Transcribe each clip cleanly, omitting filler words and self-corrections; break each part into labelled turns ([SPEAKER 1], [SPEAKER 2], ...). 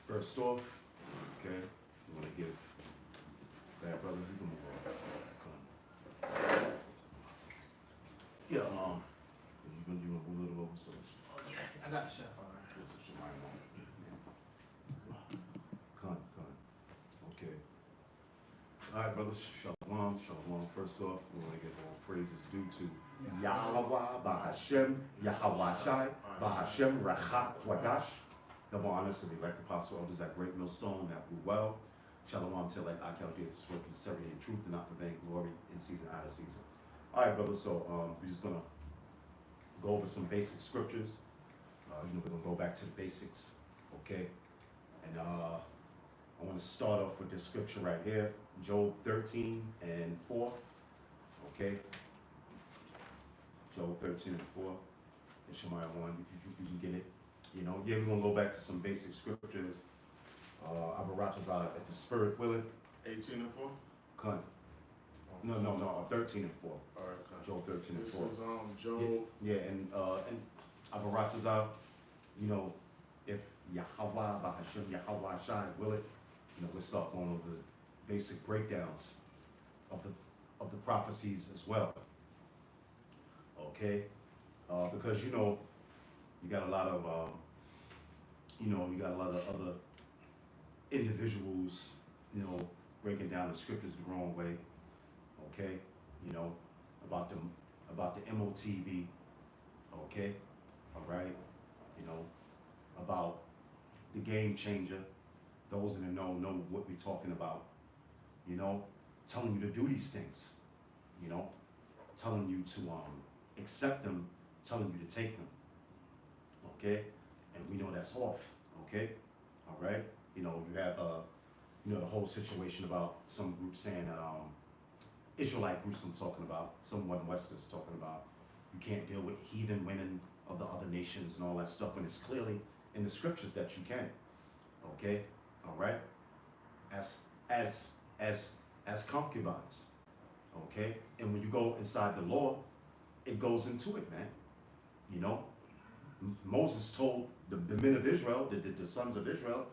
[SPEAKER 1] First off, okay, you want to give bad brothers, you can move on. Yeah, you gonna move a little over so
[SPEAKER 2] Oh yeah, I got the chef on.
[SPEAKER 1] so she might want it. Con. Okay. All right, brothers. Shalom. First off, we want to give all praises due to Yahweh, Bahashem, Yahweh Shai, Bahashem, Rachat, Wadash. Double honors to the elect apostle elders that great millstone that grew well. Shalom to like Akel gave us work in sincerity and truth and not for vain glory in season, out of season. All right, brothers. So we're just gonna go over some basic scriptures. We're gonna go back to the basics, okay? And I want to start off with this scripture right here, Job 13 and 4, okay? Job 13 and 4, and Shemaiah 1, you can get it. You know, yeah, we're going to go back to some basic scriptures. Abaratazar, if the spirit willing.
[SPEAKER 3] 18 and 4?
[SPEAKER 1] Con. No, 13 and 4.
[SPEAKER 3] All right, okay.
[SPEAKER 1] Job 13 and 4.
[SPEAKER 3] This is Job.
[SPEAKER 1] Yeah, and Abaratazar, you know, if Yahweh, Bahashem, Yahweh Shai will it, you know, we'll start going over the basic breakdowns of the prophecies as well. Okay, because you know, you got a lot of other individuals, you know, breaking down the scriptures the wrong way. Okay, you know, about the MOTB. Okay, all right, you know, about the game changer. Those in the know what we're talking about. You know, telling you to do these things. You know, telling you to accept them, telling you to take them. Okay, and we know that's off. Okay, all right. You know, you have the whole situation about some groups saying that Israelite groups I'm talking about, some one Westerners talking about, you can't deal with heathen women of the other nations and all that stuff when it's clearly in the scriptures that you can. Okay, all right. As concubines. Okay, and when you go inside the law, it goes into it, man. You know, Moses told the men of Israel, the sons of Israel,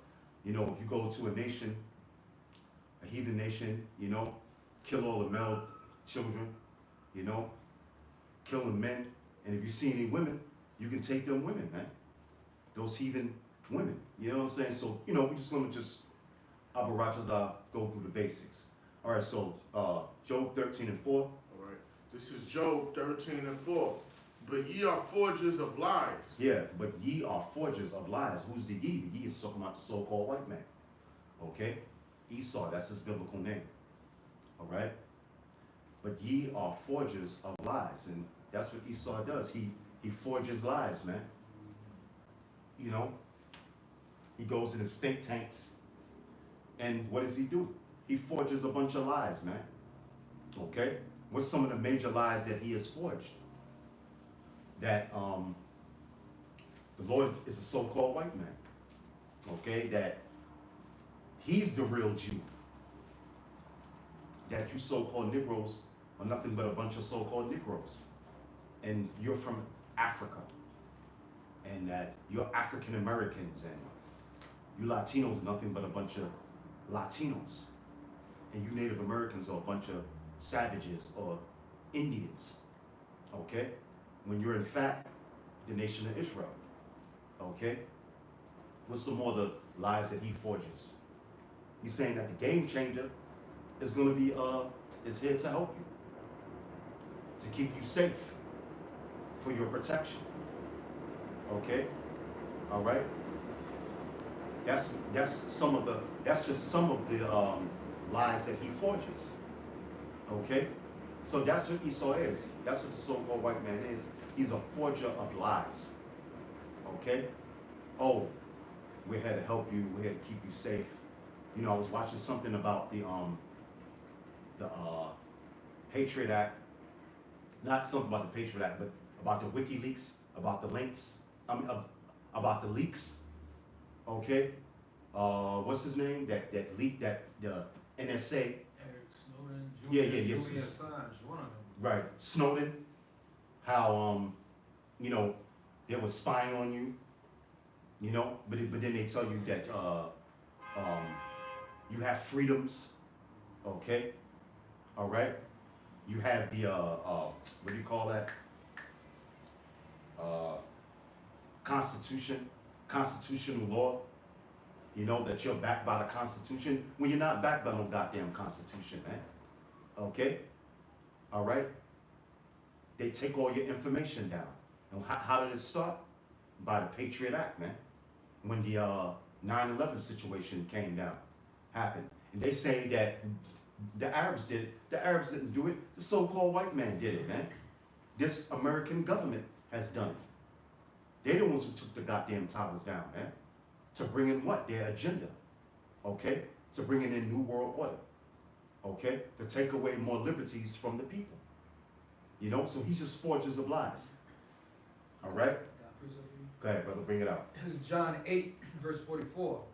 [SPEAKER 1] you know, if you go to a nation, a heathen nation, you know, kill all the male children, you know, kill the men, and if you see any women, you can take them women, man. Those heathen women, you know what I'm saying? So, you know, we're just going to Abaratazar go through the basics. All right, so Job 13 and 4.
[SPEAKER 3] All right. This is Job 13 and 4. But ye are forgers of lies.
[SPEAKER 1] Yeah, but ye are forgers of lies. Who's the ye? The ye is talking about the so-called white man. Okay? Esau, that's his biblical name. All right? But ye are forgers of lies. And that's what Esau does. He forges lies, man. You know? He goes in his think tanks. And what does he do? He forges a bunch of lies, man. Okay? What's some of the major lies that he has forged? That the Lord is a so-called white man. Okay? That he's the real Jew. That you so-called Negroes are nothing but a bunch of so-called Negroes. And you're from Africa. And that you're African Americans and you Latinos are nothing but a bunch of Latinos. And you Native Americans are a bunch of savages or Indians. Okay? When you're in fact the nation of Israel. Okay? What's some more of the lies that he forges? He's saying that the game changer is going to be is here to help you, to keep you safe, for your protection. Okay? All right? That's just some of the lies that he forges. Okay? So that's what Esau is. That's what the so-called white man is. He's a forger of lies. Okay? Oh, we're here to help you. We're here to keep you safe. You know, I was watching something about the Patriot Act. Not something about the Patriot Act, but about the WikiLeaks, about the links. About the leaks. Okay? What's his name? That leaked that the NSA.
[SPEAKER 2] Eric Snowden,
[SPEAKER 1] Yes.
[SPEAKER 2] Julian Assange, one of them.
[SPEAKER 1] Right, Snowden. How you know, they were spying on you. You know, but then they tell you that You have freedoms, okay? All right? You have the, what do you call that? Constitution, constitutional law. You know that you're backed by the Constitution when you're not backed by no goddamn Constitution, man. Okay? All right? They take all your information down. And how did it start? By the Patriot Act, man. When the 9/11 situation came down, happened. And they say that the Arabs did it. The Arabs didn't do it. The so-called white man did it, man. This American government has done it. They're the ones who took the goddamn towers down, man. To bring in what? Their agenda. Okay? To bring in a new world order. Okay? To take away more liberties from the people. You know? So he just forges of lies. All right?
[SPEAKER 2] Got a precept for you?
[SPEAKER 1] Go ahead, brother. Bring it out.
[SPEAKER 2] This is John 8, verse 44.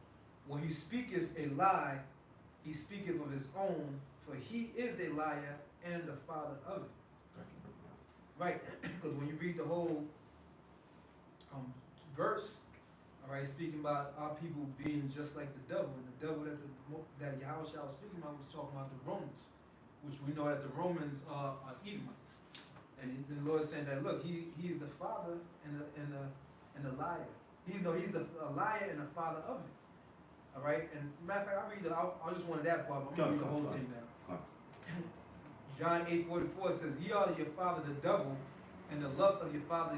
[SPEAKER 2] When he speaketh a lie, he speaketh of his own, for he is a liar and the father of it. Right? Because when you read the whole verse, all right, speaking about our people being just like the devil, and the devil that Yahushua was speaking about was talking about the Romans, which we know that the Romans are Edomites, and the Lord is saying that look, he's the father and the liar. He's a liar and the father of it. All right, and matter of fact, I just wanted that part, but I'm gonna read the whole thing now. John 8:44 says, "Ye are your father the devil, and the lust of your father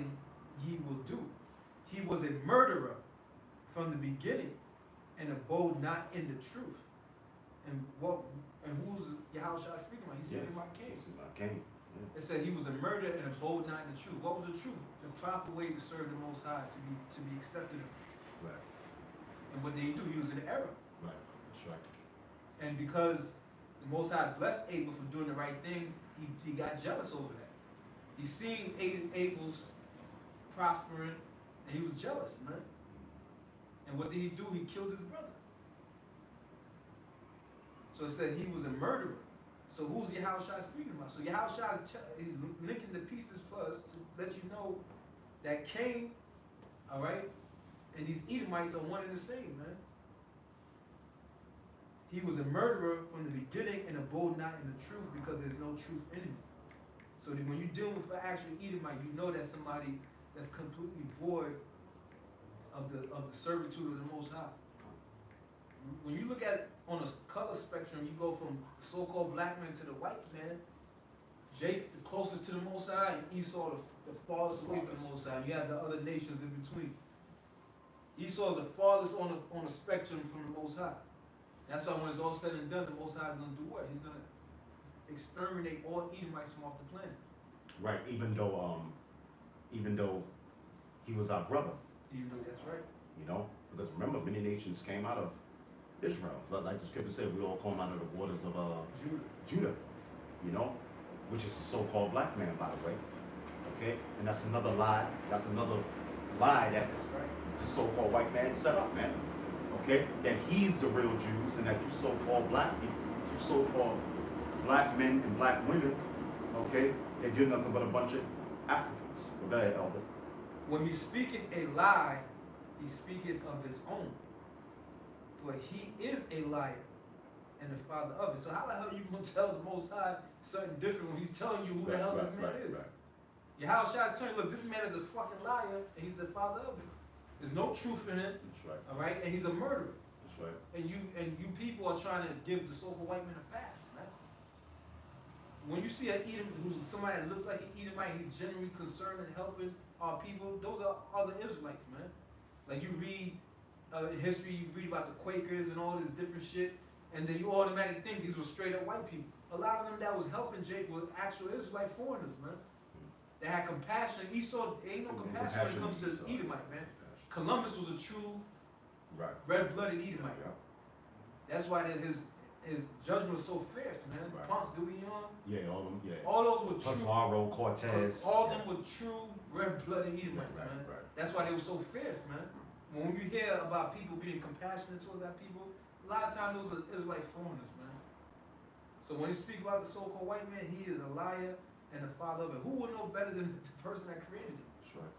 [SPEAKER 2] ye will do. He was a murderer from the beginning, and abode not in the truth." And who's Yahushua speaking about? He's speaking about Cain.
[SPEAKER 1] It's about Cain. Yeah.
[SPEAKER 2] It said he was a murderer and abode not in the truth. What was the truth? The proper way to serve the Most High, to be accepted.
[SPEAKER 1] Right.
[SPEAKER 2] And what did he do? He was in error.
[SPEAKER 1] Right. That's right.
[SPEAKER 2] And because the Most High blessed Abel for doing the right thing, he got jealous over that. He seen Abel's prospering, and he was jealous, man. And what did he do? He killed his brother. So it said he was a murderer. So who's Yahushua speaking about? So Yahushua he's linking the pieces for us to let you know that Cain, all right, and these Edomites are one and the same, man. He was a murderer from the beginning and abode not in the truth because there's no truth in him. So that when you're dealing with an actual Edomite, you know that's somebody that's completely void of the servitude of the Most High. When you look at on a color spectrum, you go from so-called black man to the white man. Jake, the closest to the Most High, and Esau, the farthest away from the Most High. You have the other nations in between. Esau is the farthest on the spectrum from the Most High. That's why when it's all said and done, the Most High is going to do what? He's going to exterminate all Edomites from off the planet.
[SPEAKER 1] Right. Even though he was our brother.
[SPEAKER 2] Even though that's right.
[SPEAKER 1] You know, because remember, many nations came out of Israel. Like the scripture said, we all come out of the waters of Judah. You know, which is the so-called black man, by the way. Okay, and that's another lie. That's another lie that the so-called white man set up, man. Okay, that he's the real Jews, and that you so-called black people, you so-called black men and black women, okay, that you're nothing but a bunch of Africans. Well, go ahead, Elder.
[SPEAKER 2] When he speaketh a lie, he speaketh of his own. For he is a liar and the father of it. So how the hell are you going to tell the Most High something different when he's telling you who the hell this man is? Yahushua is telling you, look, this man is a fucking liar and he's the father of it. There's no truth in it.
[SPEAKER 1] That's right.
[SPEAKER 2] All right? And he's a murderer.
[SPEAKER 1] That's right.
[SPEAKER 2] And you people are trying to give the so-called white man a pass, man. When you see an Edom, who's somebody that looks like an Edomite, he's genuinely concerned and helping our people, those are other Israelites, man. Like you read in history, you read about the Quakers and all this different shit, and then you automatically think these were straight up white people. A lot of them that was helping Jake were actual Israelite foreigners, man. They had compassion. Esau, ain't no compassion when it comes to Edomite, man. Columbus was a true red-blooded Edomite.
[SPEAKER 1] Yeah.
[SPEAKER 2] That's why his judgment was so fierce, man.
[SPEAKER 1] Right.
[SPEAKER 2] Ponce de Leon.
[SPEAKER 1] Yeah, all of them. Yeah.
[SPEAKER 2] All those were true.
[SPEAKER 1] Pizarro, Cortez.
[SPEAKER 2] All of them were true red-blooded Edomites,
[SPEAKER 1] Right,
[SPEAKER 2] man.
[SPEAKER 1] right.
[SPEAKER 2] That's why they were so fierce, man. When you hear about people being compassionate towards that people, a lot of times those are Israelite foreigners, man. So when you speak about the so-called white man, he is a liar and the father of it. Who would know better than the person that created him?
[SPEAKER 1] That's right.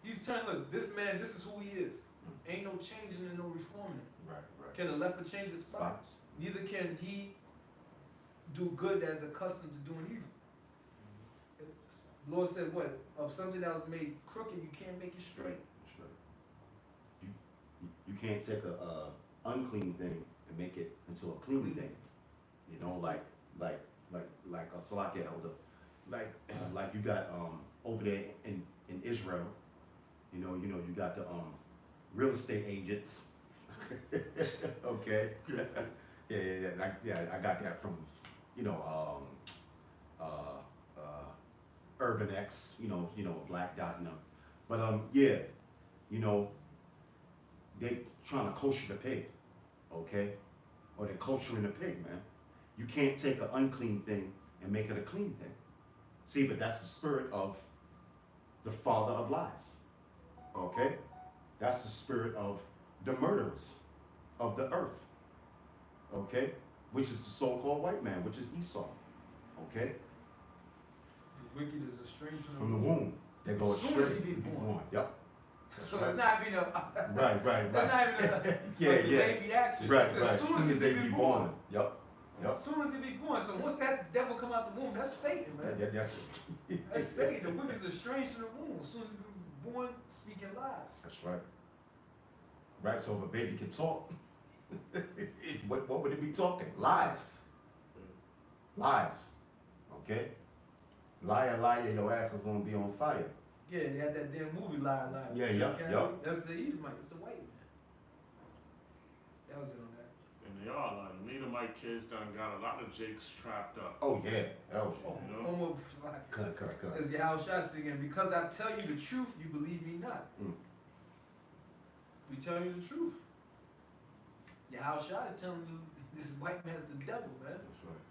[SPEAKER 2] He's telling, look, this man, this is who he is. Ain't no changing and no reforming it.
[SPEAKER 1] Right, right.
[SPEAKER 2] Can a leper change his spots? Neither can he do good that is accustomed to doing evil. The Lord said, what? Of something that was made crooked, you can't make it straight.
[SPEAKER 1] Straight. You can't take a unclean thing and make it into a clean thing. You know, like a Salakia elder, like you got over there in Israel. You know you got the real estate agents. Okay. Yeah. I got that from Urban X. You know Black Dot and them. But yeah, they trying to kosher the pig, okay? Or they're kosher the pig, man. You can't take an unclean thing and make it a clean thing. See, but that's the spirit of the father of lies, okay? That's the spirit of the murderers of the earth, okay? Which is the so-called white man, which is Esau, okay?
[SPEAKER 2] The wicked is estranged
[SPEAKER 1] From the womb. They go
[SPEAKER 2] As soon
[SPEAKER 1] straight
[SPEAKER 2] as he be
[SPEAKER 1] to be
[SPEAKER 2] born.
[SPEAKER 1] born. Yep. That's
[SPEAKER 2] So
[SPEAKER 1] right.
[SPEAKER 2] it's not even a
[SPEAKER 1] Right.
[SPEAKER 2] it's not even a
[SPEAKER 1] Yeah.
[SPEAKER 2] delayed reaction.
[SPEAKER 1] Right.
[SPEAKER 2] It's
[SPEAKER 1] As soon as they be born. Yep.
[SPEAKER 2] As soon as he be born. So once that devil come out the womb, that's Satan, man.
[SPEAKER 1] That's
[SPEAKER 2] That's Satan. The wicked is estranged from the womb. As soon as he be born, speaking lies.
[SPEAKER 1] That's right. Right, so if a baby can talk, what would it be talking? Lies. Lies. Okay? Liar, your ass is gonna be on fire.
[SPEAKER 2] Yeah, they had that damn movie, Liar.
[SPEAKER 1] Yeah,
[SPEAKER 2] Jim
[SPEAKER 1] yup,
[SPEAKER 2] Carrey.
[SPEAKER 1] yup.
[SPEAKER 2] That's the Edomite. It's a white man. That was it on that.
[SPEAKER 3] And they are like, the Edomite kids done got a lot of jakes trapped up.
[SPEAKER 1] Oh yeah. Oh
[SPEAKER 2] Oh,
[SPEAKER 3] You know?
[SPEAKER 2] almost like.
[SPEAKER 1] Cut.
[SPEAKER 2] As Yahushua speaking, because I tell you the truth, you believe me not.
[SPEAKER 1] Mm.
[SPEAKER 2] We tell you the truth. Yahushua is telling you this white man's the devil, man.
[SPEAKER 1] That's right.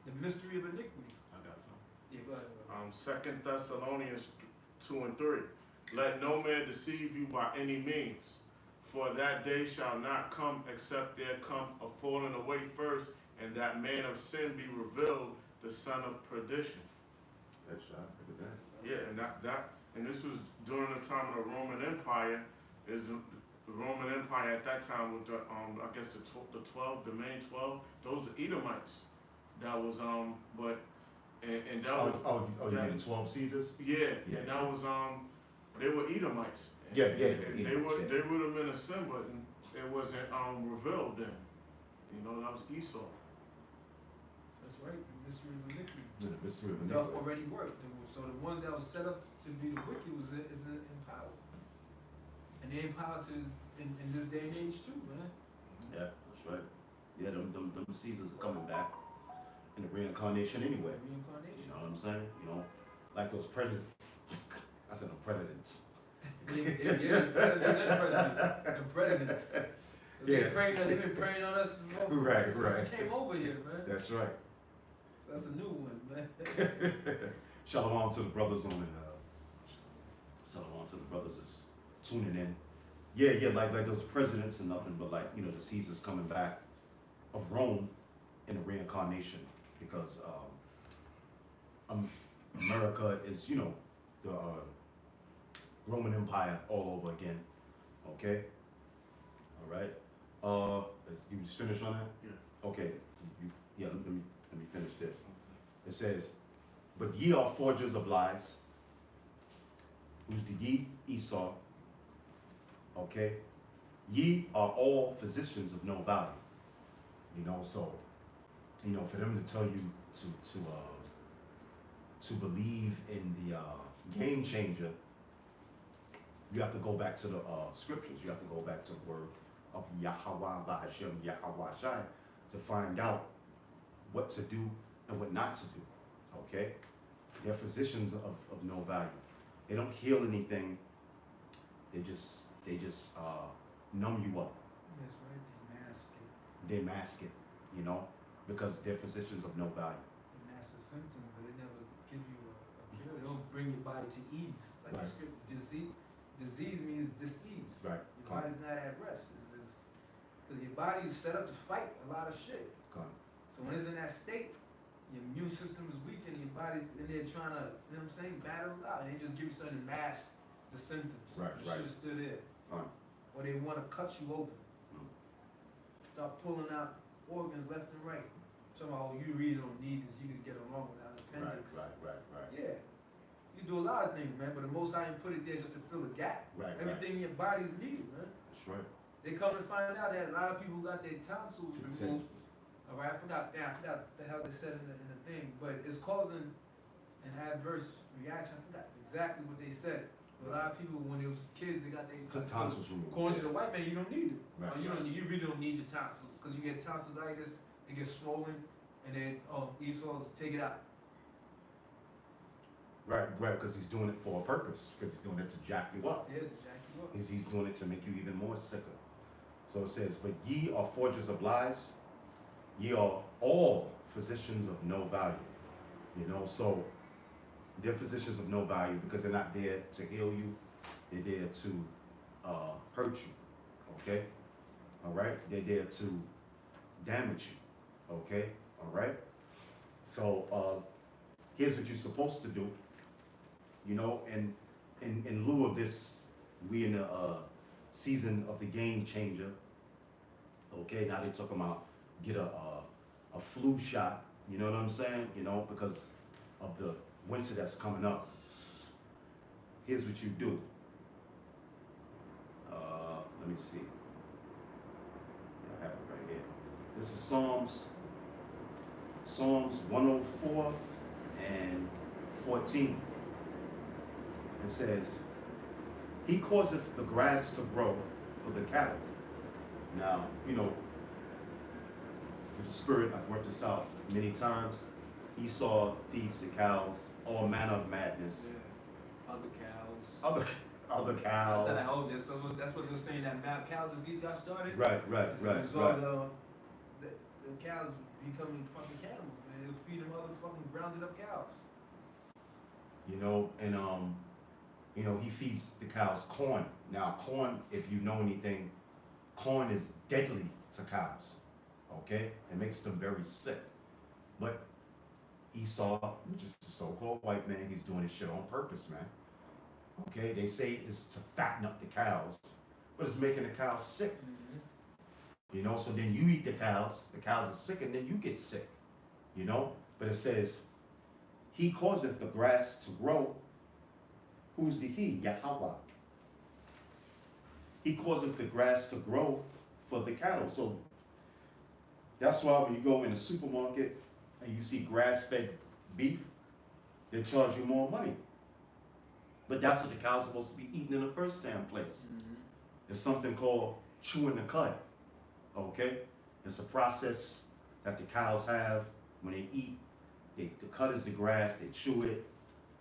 [SPEAKER 2] The mystery of iniquity.
[SPEAKER 3] I got some.
[SPEAKER 2] Yeah, go ahead. Bro.
[SPEAKER 3] 2 Thessalonians 2 and 3. Let no man deceive you by any means, for that day shall not come except there come a falling away first, and that man of sin be revealed, the son of perdition.
[SPEAKER 1] That's right. Look at that.
[SPEAKER 3] Yeah, and and this was during the time of the Roman Empire. Is the Roman Empire at that time with the I guess the 12, the main 12, those are Edomites. That was and that was
[SPEAKER 1] You mean 12 Caesars?
[SPEAKER 3] yeah,
[SPEAKER 1] Yeah.
[SPEAKER 3] and that was they were Edomites.
[SPEAKER 1] Yeah.
[SPEAKER 3] And they
[SPEAKER 1] Edomites,
[SPEAKER 3] they would have been a sin, but it wasn't revealed then. You know, that was Esau.
[SPEAKER 2] That's right. The mystery of iniquity.
[SPEAKER 1] The mystery of
[SPEAKER 2] Doth
[SPEAKER 1] iniquity.
[SPEAKER 2] already work. So the ones that was set up to be the wicked is empowered. And they empowered in this day and age too, man.
[SPEAKER 1] Yeah, that's right. Yeah, them Caesars are coming back in the reincarnation anyway. You
[SPEAKER 2] Reincarnation.
[SPEAKER 1] know what I'm saying? Like those predators. I said the predators.
[SPEAKER 2] Yeah, the presidents.
[SPEAKER 1] Yeah.
[SPEAKER 2] They've been praying on us
[SPEAKER 1] Right.
[SPEAKER 2] since we came over here, man.
[SPEAKER 1] That's right.
[SPEAKER 2] So that's a new one, man.
[SPEAKER 1] Shalom to the brothers shalom to the brothers that's tuning in. Yeah, like those presidents and nothing but like, the Caesars coming back of Rome in the reincarnation because America is, the Roman Empire all over again. Okay? All right. You just finished on that?
[SPEAKER 3] Yeah.
[SPEAKER 1] Okay. Let me finish this. It says, but ye are forgers of lies. Who's the ye? Esau. Okay? Ye are all physicians of no value. So, for them to tell you to believe in the game changer, you have to go back to the scriptures. You have to go back to the word of Yahweh, Bahashem, Yahweh Shai, to find out what to do and what not to do. Okay? They're physicians of no value. They don't heal anything. They just numb you up.
[SPEAKER 2] That's right, they mask it.
[SPEAKER 1] They mask it, because they're physicians of no value.
[SPEAKER 2] They mask the symptom, but they never give you a cure. They don't bring your body to ease. Like
[SPEAKER 1] Right.
[SPEAKER 2] the script, disease means dis-ease.
[SPEAKER 1] Right.
[SPEAKER 2] Your body's not at rest. Because your body is set up to fight a lot of shit.
[SPEAKER 1] Come.
[SPEAKER 2] So when it's in that state, your immune system is weak and your body's in there trying to, battle it out. And they just give you something to mask the symptoms.
[SPEAKER 1] Right,
[SPEAKER 2] The
[SPEAKER 1] right.
[SPEAKER 2] shit is still there.
[SPEAKER 1] Right.
[SPEAKER 2] or they want to cut you open.
[SPEAKER 1] Mm.
[SPEAKER 2] Start pulling out organs left and right. Somehow, you really don't need this. You can get along without appendix.
[SPEAKER 1] Right.
[SPEAKER 2] Yeah. You do a lot of things, man, but the Most High didn't put it there just to fill a gap.
[SPEAKER 1] Right.
[SPEAKER 2] Everything in your body is needed, man.
[SPEAKER 1] That's right.
[SPEAKER 2] They come to find out that a lot of people who got their tonsils removed. All right, I forgot what the hell they said in the thing, but it's causing an adverse reaction. I forgot exactly what they said. But a lot of people, when they was kids, they got their
[SPEAKER 1] Tonsils removed.
[SPEAKER 2] According to the white man, you don't need it.
[SPEAKER 1] Right.
[SPEAKER 2] You really don't need your tonsils because you get tonsillitis, it gets swollen, and then Esau's take it out.
[SPEAKER 1] Right, because he's doing it for a purpose, because he's doing it to jack you up.
[SPEAKER 2] Yeah, to jack you up.
[SPEAKER 1] He's doing it to make you even more sicker. So it says, but ye are forgers of lies, ye are all physicians of no value. You know, so they're physicians of no value because they're not there to heal you, they're there to hurt you, okay? All right, they're there to damage you, okay? All right? So here's what you're supposed to do, you know, and in lieu of this, we in the season of the game changer. Okay, now they're talking about get a flu shot. You know what I'm saying? You know, because of the winter that's coming up. Here's what you do. Let me see. I have it right here. This is Psalms 104 and 14. It says, he causeth the grass to grow for the cattle. Now, you know, the Spirit, I've worked this out many times. Esau feeds the cows all manner of madness.
[SPEAKER 2] Yeah. Other cows.
[SPEAKER 1] Other cows.
[SPEAKER 2] That's what they're saying, that mad cow disease got started.
[SPEAKER 1] Right.
[SPEAKER 2] The cows becoming fucking cannibals, man. They'll feed them other fucking grounded up cows.
[SPEAKER 1] You know, and you know, he feeds the cows corn. Now, corn, if you know anything, corn is deadly to cows. Okay? It makes them very sick. But Esau, which is the so-called white man, he's doing this shit on purpose, man. Okay? They say it's to fatten up the cows, but it's making the cows sick.
[SPEAKER 2] Mm-hmm.
[SPEAKER 1] You know, so then you eat the cows are sick, and then you get sick. You know? But it says, he causeth the grass to grow. Who's the he? Yahweh. He causeth the grass to grow for the cattle. So that's why when you go in a supermarket and you see grass-fed beef, they charge you more money. But that's what the cow's supposed to be eating in the first damn place.
[SPEAKER 2] Mm-hmm.
[SPEAKER 1] It's something called chewing the cud. Okay? It's a process that the cows have when they eat. The cud is the grass, they chew it.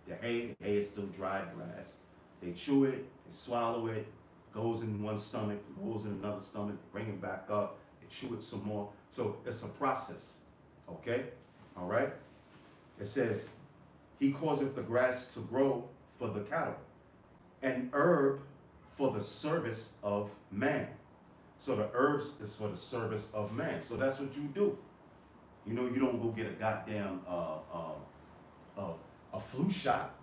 [SPEAKER 1] The hay is still dried grass. They chew it, they swallow it, goes in one stomach, goes in another stomach, bring it back up, they chew it some more. So it's a process, okay? All right? It says, he causeth the grass to grow for the cattle, and herb for the service of man. So the herbs is for the service of man. So that's what you do. You know, you don't go get a goddamn a flu shot,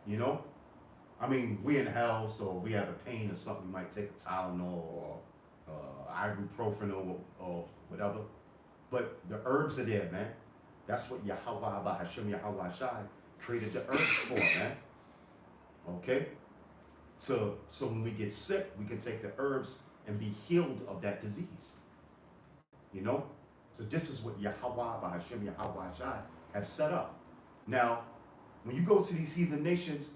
[SPEAKER 1] you know? I mean, we in hell, so if we have a pain or something, we might take a Tylenol or ibuprofen or whatever. But the herbs are there, man. That's what Yahweh Bahashim Yahweh Shai created the herbs for, man. Okay? So when we get sick, we can take the herbs and be healed of that disease. You know? So this is what Yahweh Bahashim Yahweh Shai have set up. Now, when you go to these heathen nations,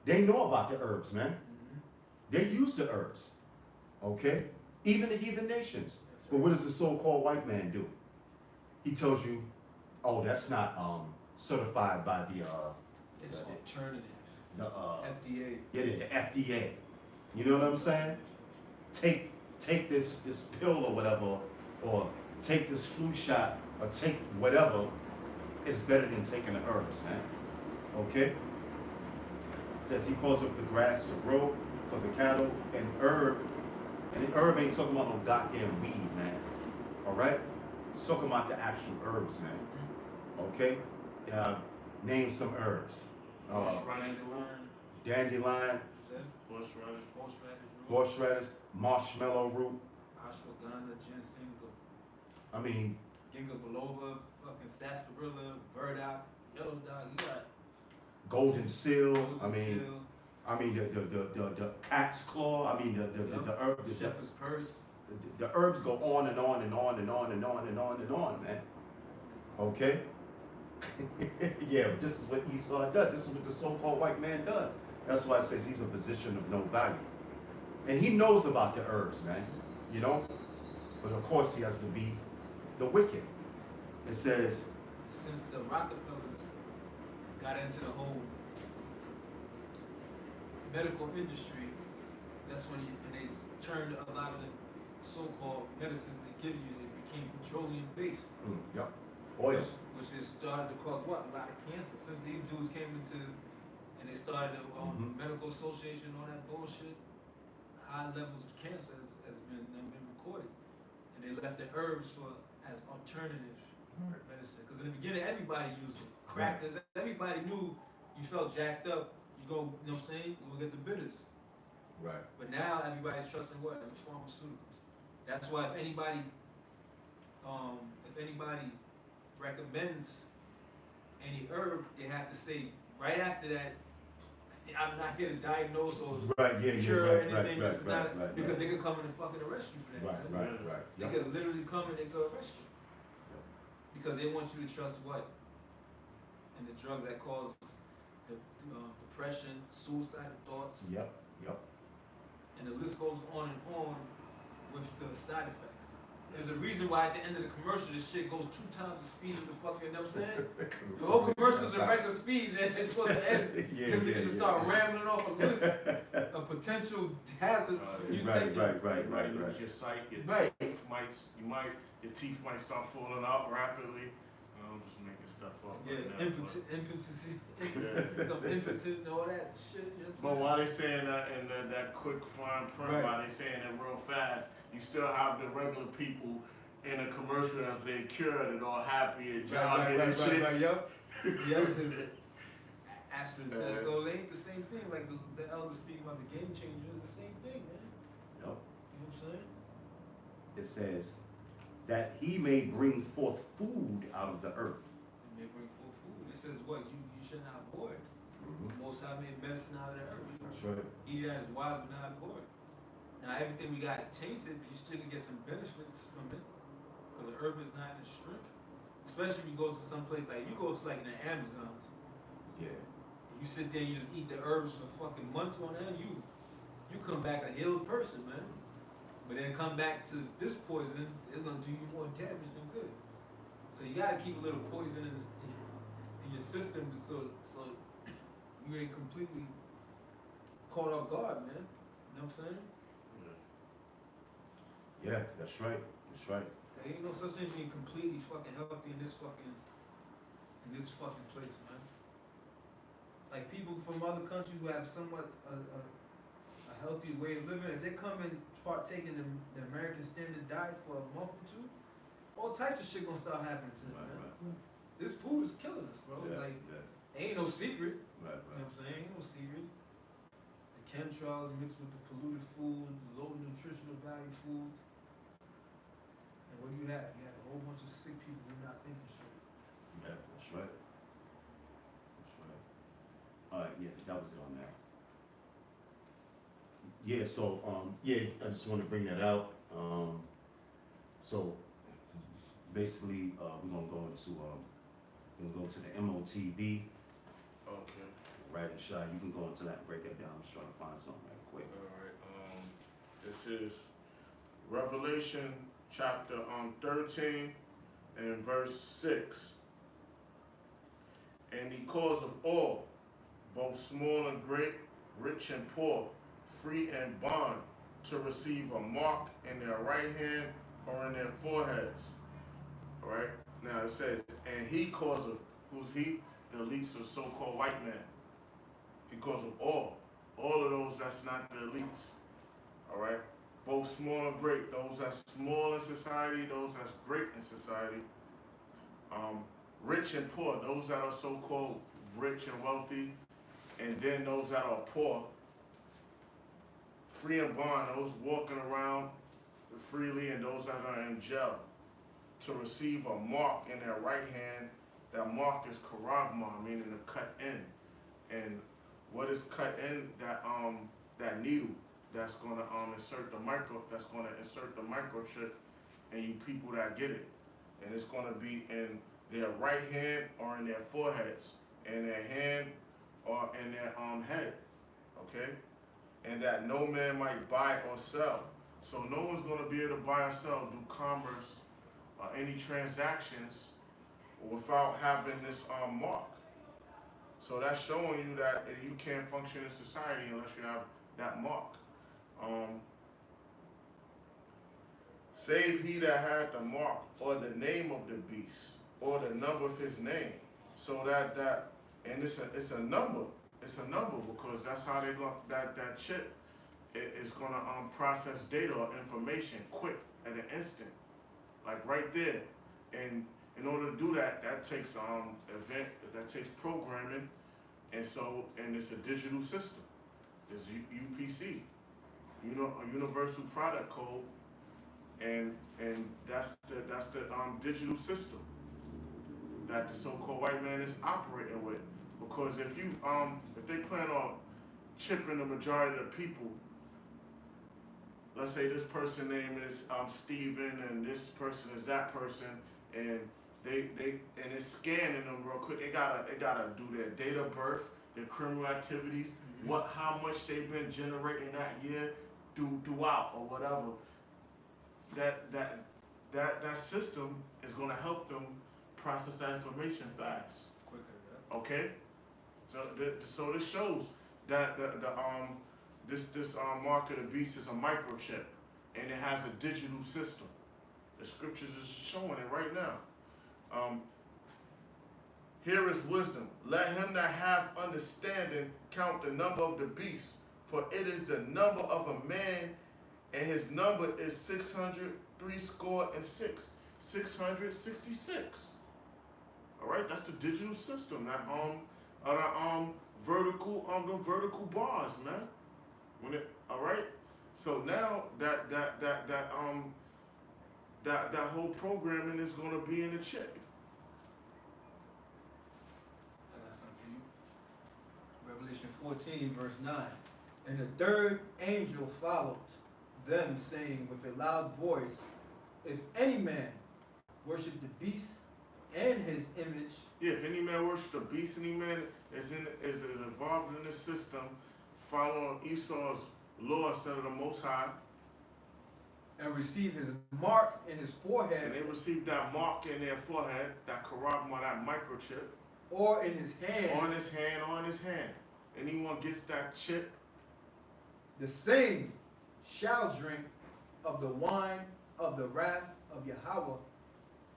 [SPEAKER 1] they know about the herbs, man.
[SPEAKER 2] Mm-hmm.
[SPEAKER 1] They use the herbs, okay? Even the heathen nations. But what does the so-called white man do? He tells you, oh, that's not certified by the
[SPEAKER 2] It's alternative.
[SPEAKER 1] the
[SPEAKER 2] FDA.
[SPEAKER 1] yeah, the FDA. You know what I'm saying? Take this pill or whatever, or take this flu shot, or take whatever. It's better than taking the herbs, man. Okay? It says he causeth the grass to grow for the cattle, and herb. And the herb ain't talking about no goddamn weed, man. Alright? It's talking about the actual herbs, man. Okay? Name some herbs. Dandelion,
[SPEAKER 2] Okay.
[SPEAKER 3] horseradish.
[SPEAKER 2] Horseradish root.
[SPEAKER 1] horseradish, marshmallow root.
[SPEAKER 2] Ashwagandha, ginseng,
[SPEAKER 1] I mean,
[SPEAKER 2] ginkgo biloba, fucking sarsaparilla, burdock, yellow dog. You got
[SPEAKER 1] golden seal.
[SPEAKER 2] golden
[SPEAKER 1] I mean,
[SPEAKER 2] seal,
[SPEAKER 1] the cat's claw. I mean, the herb,
[SPEAKER 2] shepherd's purse.
[SPEAKER 1] the herbs go on and on and on and on and on and on and on, man. Okay? Yeah, but this is what Esau does. This is what the so-called white man does. That's why it says he's a physician of no value. And he knows about the herbs, man. You know? But of course he has to be the wicked. It says,
[SPEAKER 2] Since the Rockefellers got into the whole medical industry, that's when and they turned a lot of the so-called medicines they give you, they became petroleum based.
[SPEAKER 1] yep, oil.
[SPEAKER 2] Which has started to cause what? A lot of cancer. Since these dudes came into and they started the medical association, all that bullshit, high levels of cancer has been recorded. And they left the herbs as alternative medicine. Because in the beginning, everybody used it. Crackers, everybody knew you felt jacked up, you go, you know what I'm saying? You go get the bitters.
[SPEAKER 1] Right.
[SPEAKER 2] But now everybody's trusting what? The pharmaceuticals. That's why if anybody recommends any herb, they have to say right after that, I'm not here to diagnose or cure anything. This is not because they could come in and fucking arrest you for that.
[SPEAKER 1] Right.
[SPEAKER 2] They could literally come and they could arrest you because they want you to trust what? And the drugs that cause the depression, suicidal thoughts.
[SPEAKER 1] Yep.
[SPEAKER 2] And the list goes on and on with the side effects. There's a reason why at the end of the commercial, this shit goes 2 times the speed of the fucking, you know what I'm saying? The whole commercial's at regular speed, and then towards the end, because they just start rambling off a list of potential hazards from you taking.
[SPEAKER 3] Right. Lose your sight, your teeth might start falling out rapidly. I'm just making stuff up.
[SPEAKER 2] Yeah, impotency, become impotent and all that shit. You know
[SPEAKER 3] but why they saying that in that quick fine print, why they saying it real fast, you still have the regular people in a commercial as they cured and all happy and jogging and shit.
[SPEAKER 2] Yep, because Ashton says, so they ain't the same thing. Like the elders speaking about the game changer is the same thing, man.
[SPEAKER 1] Yep.
[SPEAKER 2] You know what I'm saying?
[SPEAKER 1] It says that he may bring forth food out of the earth.
[SPEAKER 2] It may bring forth food. It says what? You should not abhor it. Most High made medicine out of the earth.
[SPEAKER 1] That's right.
[SPEAKER 2] Eat it as wise, but not abhor it. Now everything we got is tainted, but you still can get some benefits from it. Because the herb is not in its strength. Especially if you go to some place like, you go to like in the Amazons.
[SPEAKER 1] Yeah.
[SPEAKER 2] And you sit there and you just eat the herbs for fucking months on end, you come back a healed person, man. But then come back to this poison, it's gonna do you more damage than good. So you gotta keep a little poison in your system so you ain't completely caught off guard, man. You know what I'm saying?
[SPEAKER 1] Yeah, that's right.
[SPEAKER 2] There ain't no such thing as being completely fucking healthy in this fucking place, man. Like people from other countries who have somewhat a healthy way of living, if they come and partake in the American standard diet for a month or 2, all types of shit gonna start happening to them, man. This food is killing us, bro. Ain't no secret. You know what I'm saying? Ain't no secret. The chemtrails mixed with the polluted food, low nutritional value foods. And what do you have? You have a whole bunch of sick people who are not thinking straight.
[SPEAKER 1] Yeah, that's right. Yeah, that was it on that. Yeah, so, I just want to bring that out. So, basically, we're gonna go to the MOTB.
[SPEAKER 3] Okay.
[SPEAKER 1] Right, and Shy, you can go into that and break it down. I'm just trying to find something right quick.
[SPEAKER 3] Alright, this is Revelation chapter 13 and verse 6. And he calls of all, both small and great, rich and poor, free and bond, to receive a mark in their right hand or in their foreheads. Alright? Now it says, and he calls of, who's he? The elites of so-called white man. He calls of all of those that's not the elites. Alright? Both small and great, those that's small in society, those that's great in society. Rich and poor, those that are so-called rich and wealthy, and then those that are poor. free and bond, those walking around freely and those that are in jail, to receive a mark in their right hand. That mark is karagma, meaning to cut in. And what is cut in? That needle that's gonna insert the microchip in you people that get it. And it's gonna be in their right hand or in their foreheads, in their hand or in their head. Okay? And that no man might buy or sell. So no one's gonna be able to buy or sell, do commerce or any transactions without having this mark. So that's showing you that you can't function in society unless you have that mark. Save he that had the mark or the name of the beast or the number of his name. So and it's a number. It's a number because that's how they're going. That chip is gonna process data or information quick at an instant, like right there. And in order to do that, that takes takes programming, and it's a digital system. It's UPC, a Universal Product Code, and that's the digital system that the so-called white man is operating with. Because if they plan on chipping the majority of the people, let's say this person's name is Steven and this person is that person, and it's scanning them real quick. They gotta do their date of birth, their criminal activities, how much they've been generating that year, throughout or whatever. That system is gonna help them process that information fast.
[SPEAKER 2] Quicker, yeah.
[SPEAKER 3] Okay, so this shows that this mark of the beast is a microchip, and it has a digital system. The scriptures is showing it right now. Here is wisdom. Let him that have understanding count the number of the beast, for it is the number of a man, and his number is 666. 666. All right, that's the digital system. That the vertical bars, man. All right. So now that whole programming is going to be in the chip.
[SPEAKER 2] I got something for you. Revelation 14, verse 9. And the third angel followed them, saying with a loud voice, if any man worship the beast and his image.
[SPEAKER 3] Yeah, if any man worship the beast, any man is involved in this system, following Esau's law instead of the Most High,
[SPEAKER 2] and receive his mark in his forehead,
[SPEAKER 3] and they receive that mark in their forehead, that karagma, that microchip,
[SPEAKER 2] or in his hand,
[SPEAKER 3] on his hand. Anyone gets that chip,
[SPEAKER 2] the same shall drink of the wine of the wrath of Yahweh,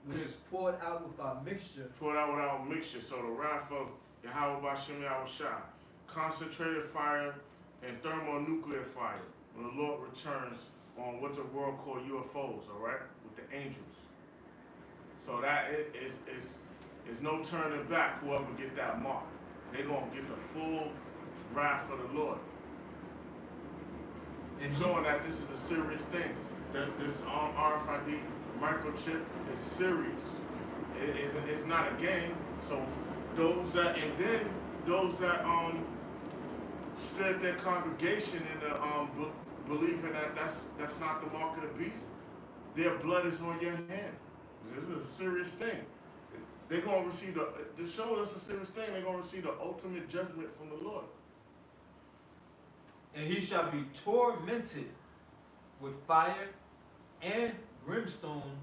[SPEAKER 2] which is poured out without mixture.
[SPEAKER 3] Poured out without mixture. So the wrath of Yahweh Bashem Yahushua, concentrated fire and thermonuclear fire, when the Lord returns on what the world call UFOs, all right, with the angels. So that is no turning back. Whoever get that mark, they're gonna get the full wrath of the Lord. And showing that this is a serious thing. That this RFID microchip is serious. It's not a game. So those that stood their congregation in the believing that that's not the mark of the beast, their blood is on your hand. This is a serious thing. They're gonna receive to show us a serious thing. They're gonna receive the ultimate judgment from the Lord.
[SPEAKER 2] And he shall be tormented with fire and brimstone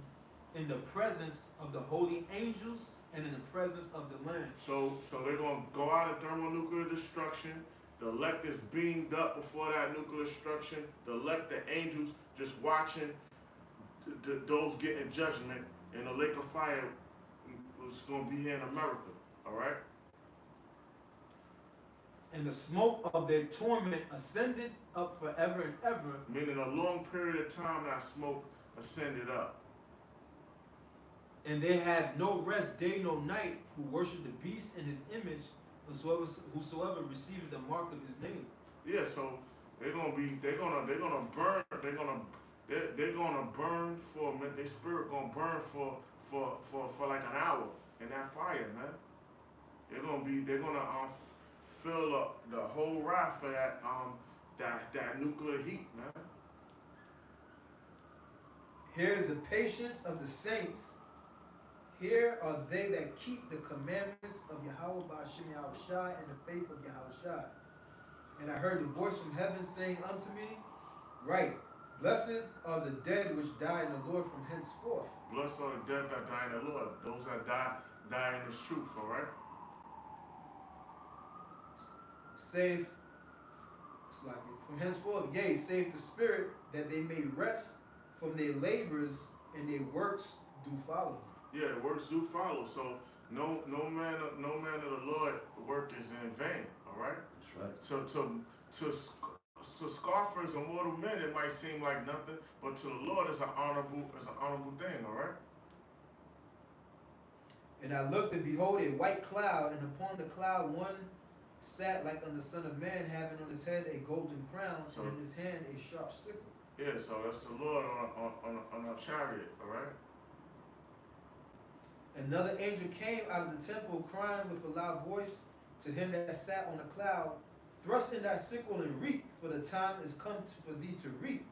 [SPEAKER 2] in the presence of the holy angels and in the presence of the Lamb.
[SPEAKER 3] So they're gonna go out of thermonuclear destruction. The elect is beamed up before that nuclear destruction. The elect, the angels, just watching those getting judgment, and the lake of fire was gonna be here in America. All right.
[SPEAKER 2] And the smoke of their torment ascended up forever and ever.
[SPEAKER 3] Meaning a long period of time that smoke ascended up.
[SPEAKER 2] And they had no rest day nor night who worship the beast and his image, whosoever received the mark of his name.
[SPEAKER 3] Yeah, so They're gonna burn. They're gonna burn for a minute. Their spirit gonna burn for like an hour in that fire, man. They're gonna fill up the whole raft for that nuclear heat, man.
[SPEAKER 2] Here is the patience of the saints. Here are they that keep the commandments of Yahweh Ba'ashem Yahushai and the faith of Yahushai. And I heard the voice from heaven saying unto me, Write, blessed are the dead which die in the Lord from henceforth.
[SPEAKER 3] Blessed are the dead that die in the Lord. Those that die in His truth. All right.
[SPEAKER 2] Save, from henceforth, yea, save the spirit, that they may rest from their labors, and their works do follow.
[SPEAKER 3] Yeah, the works do follow. So no man of the Lord work is in vain. All right.
[SPEAKER 1] That's right.
[SPEAKER 3] To scoffers and mortal men, it might seem like nothing, but to the Lord, it's an honorable thing. All right.
[SPEAKER 2] And I looked, and behold, a white cloud, and upon the cloud one sat like unto the Son of Man, having on his head a golden crown, and in his hand a sharp sickle.
[SPEAKER 3] Yeah, so that's the Lord on a chariot. All right.
[SPEAKER 2] Another angel came out of the temple, crying with a loud voice to him that sat on the cloud, Thrust in thy sickle and reap, for the time is come for thee to reap,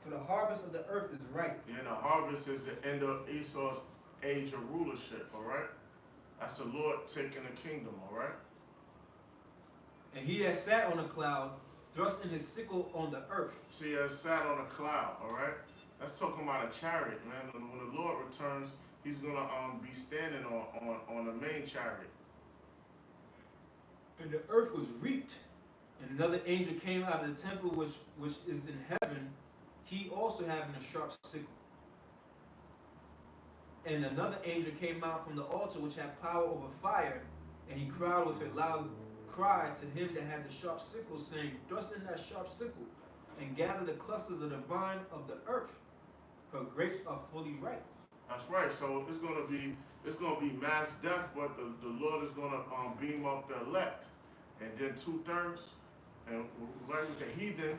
[SPEAKER 2] for the harvest of the earth is ripe.
[SPEAKER 3] Yeah, the harvest is the end of Esau's age of rulership, all right? That's the Lord taking the kingdom, all right?
[SPEAKER 2] And he that sat on the cloud thrust in his sickle on the earth.
[SPEAKER 3] See, he has sat on a cloud, all right? That's talking about a chariot, man. When the Lord returns, he's going to be standing on the main chariot.
[SPEAKER 2] And the earth was reaped. And another angel came out of the temple which is in heaven, he also having a sharp sickle. And another angel came out from the altar which had power over fire, and he cried with a loud cry to him that had the sharp sickle, saying, Thrust in that sharp sickle, and gather the clusters of the vine of the earth. Her grapes are fully ripe.
[SPEAKER 3] That's right. So it's gonna be mass death, but the Lord is gonna beam up the elect, and then 2/3, and right with the heathen,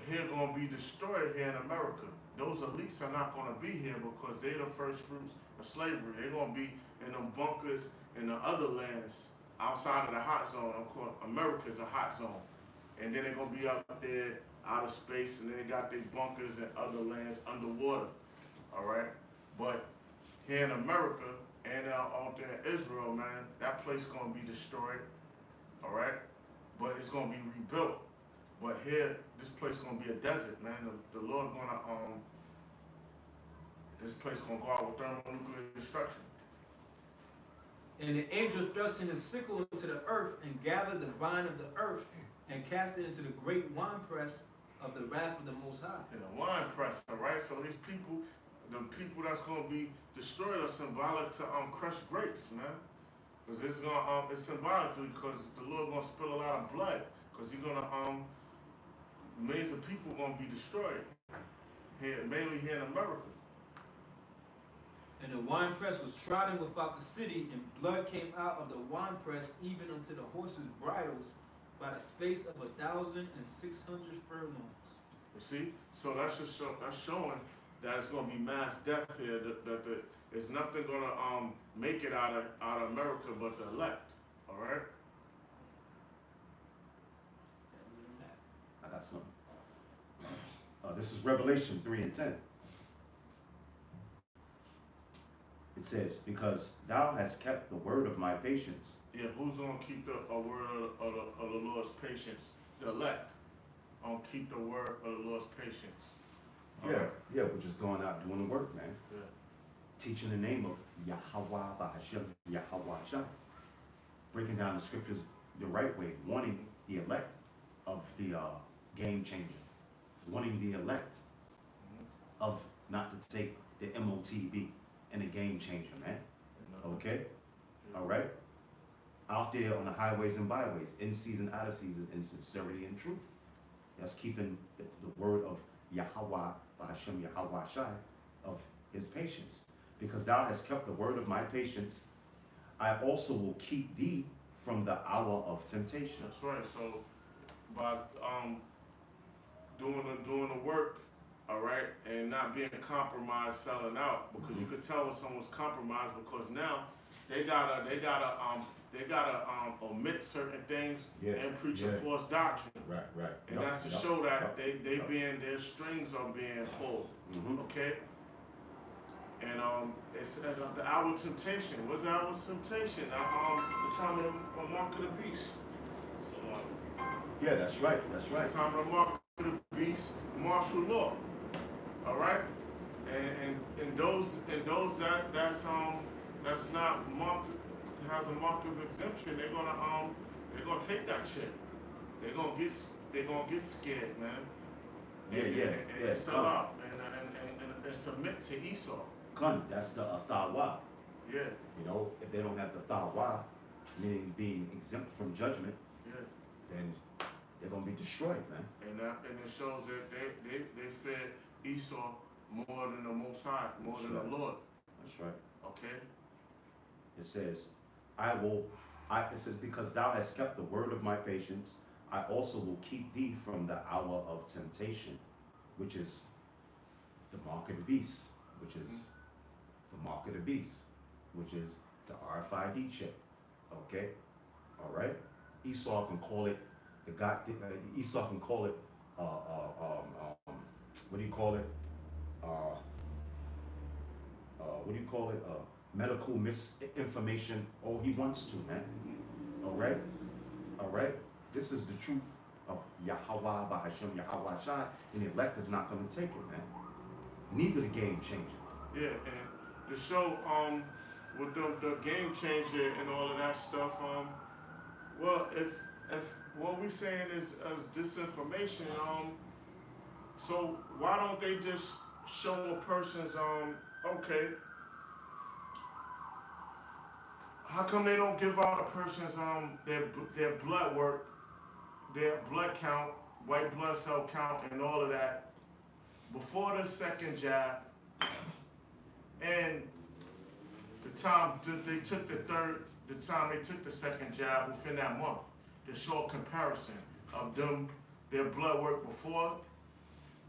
[SPEAKER 3] here gonna be destroyed here in America. Those elites are not gonna be here because they're the first fruits of slavery. They're gonna be in them bunkers in the other lands outside of the hot zone. Of course, America's a hot zone, and then they're gonna be up there out of space, and then they got their bunkers in other lands underwater. All right. But here in America and out there in Israel, man, that place gonna be destroyed, all right? But it's gonna be rebuilt. But here, this place gonna be a desert, man. The Lord gonna this place gonna go out with thermonuclear destruction.
[SPEAKER 2] And the angel thrust in his sickle into the earth, and gathered the vine of the earth, and cast it into the great winepress of the wrath of the Most High.
[SPEAKER 3] In a wine press, all right? So these people, the people that's gonna be destroyed are symbolic to crushed grapes, man. Because it's gonna it's symbolically because the Lord gonna spill a lot of blood. Because he's gonna millions of people gonna be destroyed. Here, mainly here in America.
[SPEAKER 2] And the winepress was trodden without the city, and blood came out of the winepress even unto the horses' bridles by the space of 1,600 furlongs.
[SPEAKER 3] You see? So that's just that's showing that it's gonna be mass death here. There's nothing gonna make it out of America but the elect. All right.
[SPEAKER 1] I got something. This is Revelation 3:10. It says, because thou hast kept the word of my patience.
[SPEAKER 3] Yeah, who's gonna keep the word of the Lord's patience? The elect. Keep the word of the Lord's patience. All right?
[SPEAKER 1] Yeah, we're just going out doing the work, man.
[SPEAKER 3] Yeah.
[SPEAKER 1] Teaching the name of Yahweh Ba'ashem Yahweh Shai. Breaking down the scriptures the right way, warning the elect of the game changer. Warning the elect of not to take the MOTB and the game changer, man. Okay? All right? Out there on the highways and byways, in season, out of season, in sincerity and truth. That's keeping the word of Yahweh, Ba'ashem Yahweh Shai, of his patience. Because thou hast kept the word of my patience, I also will keep thee from the hour of temptation.
[SPEAKER 3] That's right. So, by doing the work, all right, and not being compromised, selling out, because you could tell when someone's compromised because now they gotta omit certain things
[SPEAKER 1] Yeah,
[SPEAKER 3] and preach
[SPEAKER 1] yeah.
[SPEAKER 3] a false doctrine,
[SPEAKER 1] Right, right.
[SPEAKER 3] and
[SPEAKER 1] Yup,
[SPEAKER 3] that's to
[SPEAKER 1] yup,
[SPEAKER 3] show that
[SPEAKER 1] yup,
[SPEAKER 3] they
[SPEAKER 1] yup.
[SPEAKER 3] being their strings are being pulled,
[SPEAKER 1] Mhm.
[SPEAKER 3] okay. And it's the hour of temptation. What's the hour of temptation? The time of the mark of the beast. So,
[SPEAKER 1] Yeah, that's right, that's
[SPEAKER 3] the
[SPEAKER 1] right.
[SPEAKER 3] time of the mark of the beast, martial law. All right, and those that's not marked, has a mark of exemption. They're gonna take that shit. They're gonna get scared, man.
[SPEAKER 1] Yeah, yeah, yeah.
[SPEAKER 3] And sell out and submit to Esau.
[SPEAKER 1] Gun, that's the thawa.
[SPEAKER 3] Yeah,
[SPEAKER 1] You know, if they don't have the thawa, meaning being exempt from judgment,
[SPEAKER 3] yeah.
[SPEAKER 1] then they're gonna be destroyed, man.
[SPEAKER 3] And it shows that they fed Esau more than the Most High, more than the Lord.
[SPEAKER 1] That's right.
[SPEAKER 3] Okay.
[SPEAKER 1] It says, it says, because thou hast kept the word of my patience, I also will keep thee from the hour of temptation, which is the mark of the beast, which is the mark of the beast, which is the RFID chip. Okay? All right? Esau can call it Esau can call it what do you call it? What do you call it? Medical misinformation. Oh, he wants to, man. All right? All right? This is the truth of Yahweh Bahashem Yahweh Shai, and the elect is not going to take it, man. Neither the game changer.
[SPEAKER 3] Yeah, and the show with the game changer and all of that stuff, well, if what we saying is disinformation, so why don't they just show a person's okay, how come they don't give out a person's their blood work, their blood count, white blood cell count, and all of that before the second jab, and the time they took the time they took the second jab within that month, to show a comparison of them, their blood work before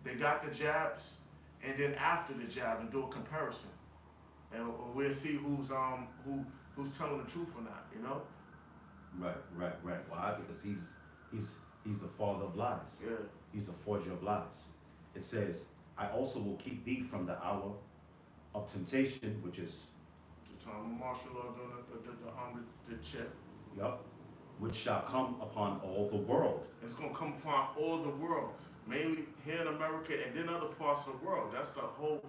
[SPEAKER 3] they got the jabs, and then after the jab, and do a comparison, and we'll see who's telling the truth or not, you know?
[SPEAKER 1] Right. Why? Because he's the father of lies.
[SPEAKER 3] Yeah.
[SPEAKER 1] He's a forger of lies. It says, I also will keep thee from the hour of temptation, which is,
[SPEAKER 3] The time of martial law doing the chip.
[SPEAKER 1] yup, which shall come upon all the world.
[SPEAKER 3] It's gonna come upon all the world, mainly here in America and then other parts of the world. That's the whole.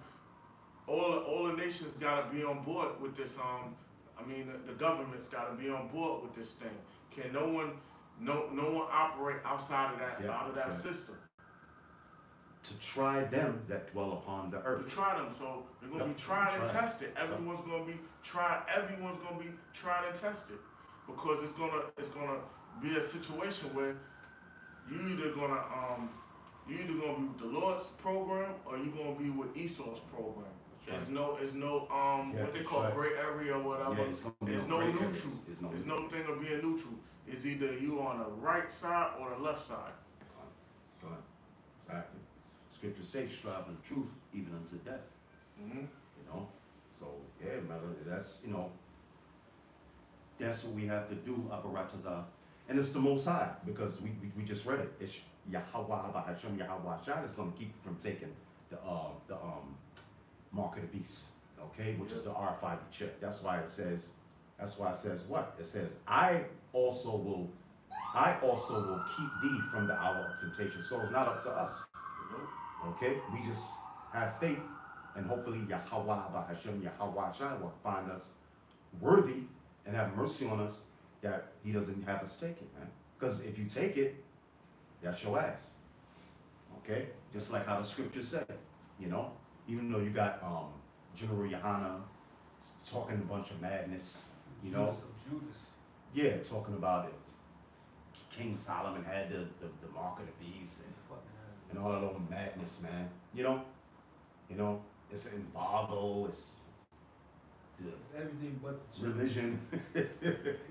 [SPEAKER 3] All the nations gotta be on board with this. The government's gotta be on board with this thing. Can no one operate outside of that,
[SPEAKER 1] Yeah,
[SPEAKER 3] out of that
[SPEAKER 1] right.
[SPEAKER 3] system?
[SPEAKER 1] To try them that dwell upon the
[SPEAKER 3] To
[SPEAKER 1] earth.
[SPEAKER 3] try them, so they're gonna
[SPEAKER 1] Yep,
[SPEAKER 3] be tried and
[SPEAKER 1] tried.
[SPEAKER 3] tested. Everyone's gonna be tried. Everyone's gonna be tried and tested, because it's gonna be a situation where you either gonna be with the Lord's program or you're gonna be with Esau's program.
[SPEAKER 1] That's
[SPEAKER 3] It's no
[SPEAKER 1] Yeah,
[SPEAKER 3] what they
[SPEAKER 1] that's
[SPEAKER 3] call
[SPEAKER 1] right.
[SPEAKER 3] gray area or whatever.
[SPEAKER 1] Yeah, it's gonna be
[SPEAKER 3] There's
[SPEAKER 1] no
[SPEAKER 3] no
[SPEAKER 1] gray
[SPEAKER 3] neutral.
[SPEAKER 1] areas.
[SPEAKER 3] There's no thing of being neutral. It's either you on the right side or the left side.
[SPEAKER 1] Go on. Exactly. Scriptures say, strive for the truth, even unto death.
[SPEAKER 3] Mm-hmm.
[SPEAKER 1] You know? So, yeah, man, that's, that's what we have to do, Aparataza. And it's the Most High, because we just read it. It's Yahweh Bahashem Yahweh Shai is going to keep you from taking the mark of the beast, okay, which is the RFID chip. That's why it says what? It says, I also will keep thee from the hour of temptation. So it's not up to us, okay? We just have faith, and hopefully Yahweh Bahashem Yahweh Shai will find us worthy and have mercy on us, that he doesn't have us take it, man. Because if you take it, that's your ass. Okay? Just like how the scriptures say, even though you got General Yohana talking a bunch of madness,
[SPEAKER 2] Judas of Judas.
[SPEAKER 1] Yeah, talking about it. King Solomon had the mark of the beast and all that little madness, man. It's an embargo, it's
[SPEAKER 2] everything but the chip.
[SPEAKER 1] religion.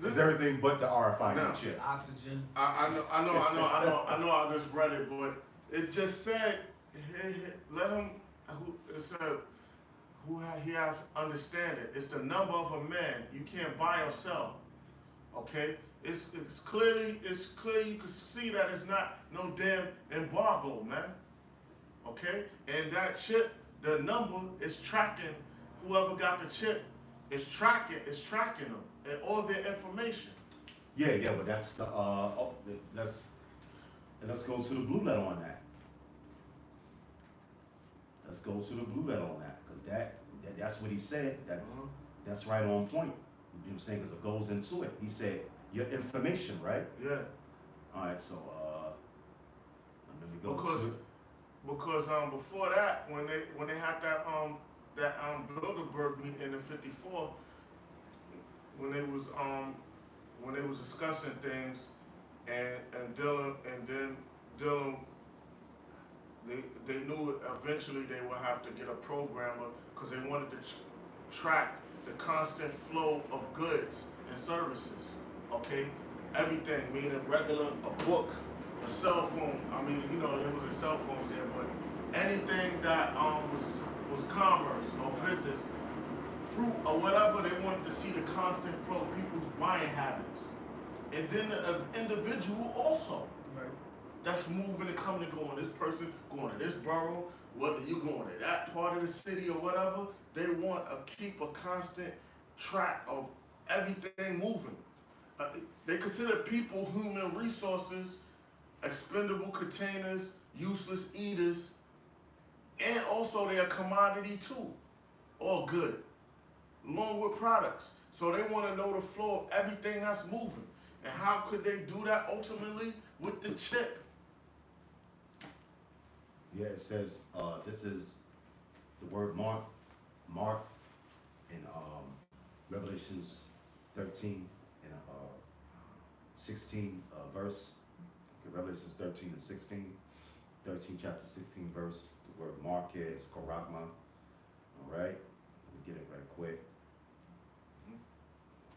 [SPEAKER 1] It's everything but the RFID
[SPEAKER 3] Now,
[SPEAKER 1] chip.
[SPEAKER 2] Oxygen.
[SPEAKER 3] I know. I just read it, but It just said, let him, it said, he has understanding. It's the number of a man. You can't buy or sell. Okay? It's clear you can see that it's not no damn embargo, man. Okay? And that chip, the number is tracking whoever got the chip, is tracking them and all their information.
[SPEAKER 1] Yeah, but that's the let's go to the blue letter on that. Let's go to the blue letter on that, because that's what he said. That's right on point. You know what I'm saying? Because it goes into it. He said your information, right?
[SPEAKER 3] Yeah.
[SPEAKER 1] All right, so let me go
[SPEAKER 3] Because before that, when they had that Bilderberg meeting in the '54, when they was discussing things, and Dylan, they knew eventually they would have to get a programmer because they wanted to track the constant flow of goods and services. Okay, everything, meaning a book, a cell phone. I mean, there wasn't cell phones there, but anything that was commerce or business, fruit or whatever, they wanted to see the constant flow of people's buying habits, and then the individual also.
[SPEAKER 2] Right.
[SPEAKER 3] That's moving and coming and going. This person going to this borough, whether you going to that part of the city or whatever, they want to keep a constant track of everything moving. They consider people human resources, expendable containers, useless eaters, and also they're a commodity too, all good, along with products. So they want to know the flow of everything that's moving. And how could they do that ultimately? With the chip.
[SPEAKER 1] Yeah, it says this is the word mark in Revelations 13 and 16 verse. Okay, Revelations 13 and 16, 13 chapter 16 verse. The word mark here is koragma. All right, let me get it right quick.